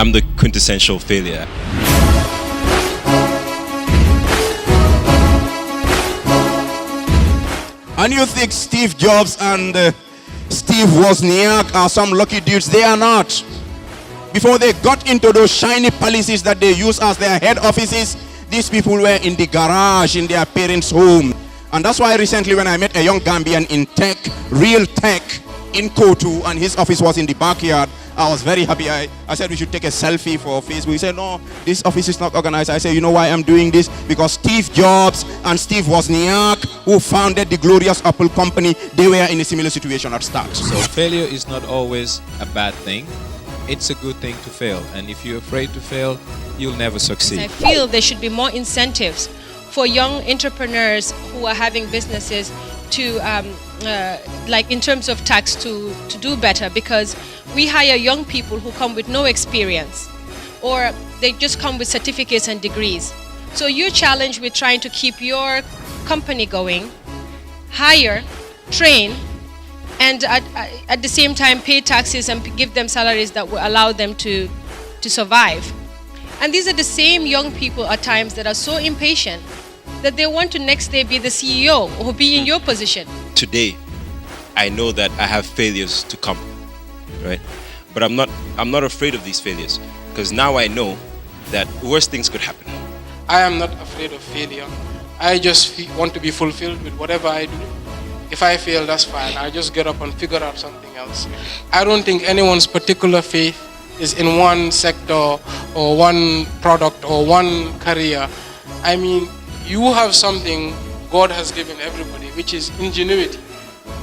I'm the quintessential failure. And you think Steve Jobs and Steve Wozniak are some lucky dudes? They are not. Before they got into those shiny palaces that they use as their head offices, these people were in the garage in their parents' home. And that's why recently when I met a young Gambian in tech, real tech, in Kotu, and his office was in the backyard, I was very happy. I said we should take a selfie for Facebook. He said, no, this office is not organized. I said, you know why I'm doing this? Because Steve Jobs and Steve Wozniak, who founded the glorious Apple company, they were in a similar situation at start. So failure is not always a bad thing. It's a good thing to fail. And if you're afraid to fail, you'll never succeed. I feel there should be more incentives for young entrepreneurs who are having businesses to, like in terms of tax, to do better, because we hire young people who come with no experience, or they just come with certificates and degrees. So you're challenged with trying to keep your company going, hire, train, and at the same time pay taxes and give them salaries that will allow them to survive. And these are the same young people at times that are so impatient that they want to next day be the CEO or be in your position. Today, I know that I have failures to come, right? But I'm not afraid of these failures, because now I know that worse things could happen. I am not afraid of failure. I just want to be fulfilled with whatever I do. If I fail, that's fine. I just get up and figure out something else. I don't think anyone's particular faith is in one sector or one product or one career. I mean, you have something God has given everybody, which is ingenuity.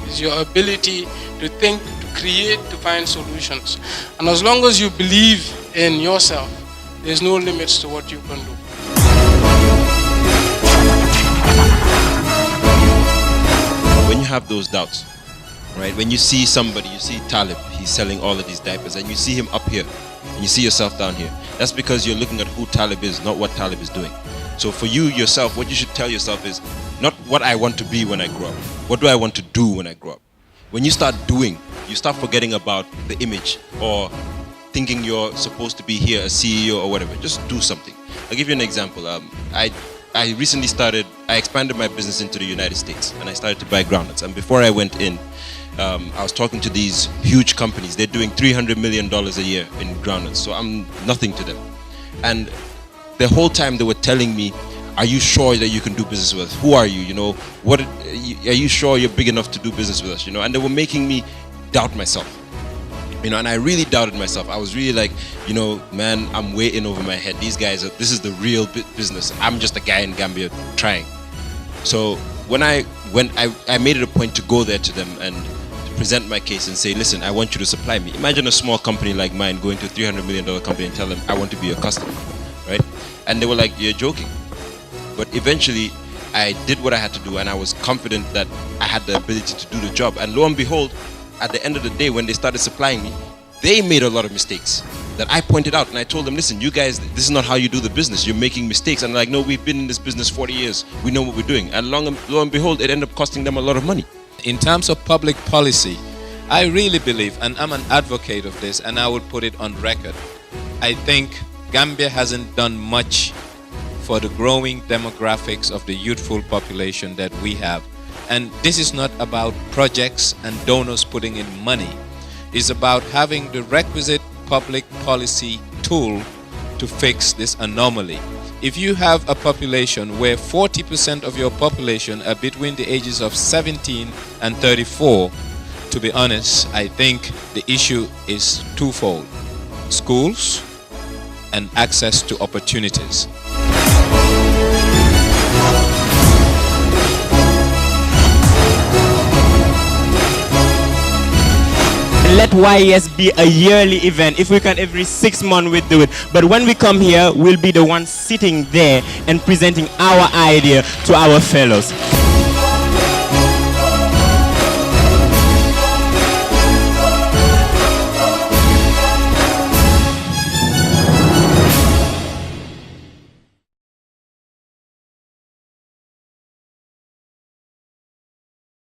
It's your ability to think, to create, to find solutions. And as long as you believe in yourself, there's no limits to what you can do. When you have those doubts, right? When you see somebody, you see Talib, he's selling all of these diapers, and you see him up here, and you see yourself down here. That's because you're looking at who Talib is, not what Talib is doing. So for you yourself, what you should tell yourself is not what I want to be when I grow up. What do I want to do when I grow up? When you start doing, you start forgetting about the image or thinking you're supposed to be here, a CEO or whatever. Just do something. I'll give you an example. I recently I expanded my business into the United States, and I started to buy groundnuts. And before I went in, I was talking to these huge companies. They're doing $300 million a year in groundnuts. So I'm nothing to them. And the whole time they were telling me, are you sure that you can do business with us? Who are you? You know, are you sure you're big enough to do business with us? You know, and they were making me doubt myself. You know, and I really doubted myself. I was really like, you know, man, I'm way in over my head. These guys, this is the real business. I'm just a guy in Gambia trying. So when I made it a point to go there to them and to present my case and say, listen, I want you to supply me. Imagine a small company like mine going to a $300 million company and tell them, I want to be your customer, right? And they were like, you're joking. But eventually, I did what I had to do, and I was confident that I had the ability to do the job. And lo and behold, at the end of the day, when they started supplying me, they made a lot of mistakes that I pointed out. And I told them, listen, you guys, this is not how you do the business. You're making mistakes. And they're like, no, we've been in this business 40 years. We know what we're doing. And lo and behold, it ended up costing them a lot of money. In terms of public policy, I really believe, and I'm an advocate of this, and I would put it on record, I think Gambia hasn't done much for the growing demographics of the youthful population that we have. And this is not about projects and donors putting in money. It's about having the requisite public policy tool to fix this anomaly. If you have a population where 40% of your population are between the ages of 17 and 34, to be honest, I think the issue is twofold: schools and access to opportunities. Let YES be a yearly event. If we can, every 6 months we do it. But when we come here, we'll be the ones sitting there and presenting our idea to our fellows.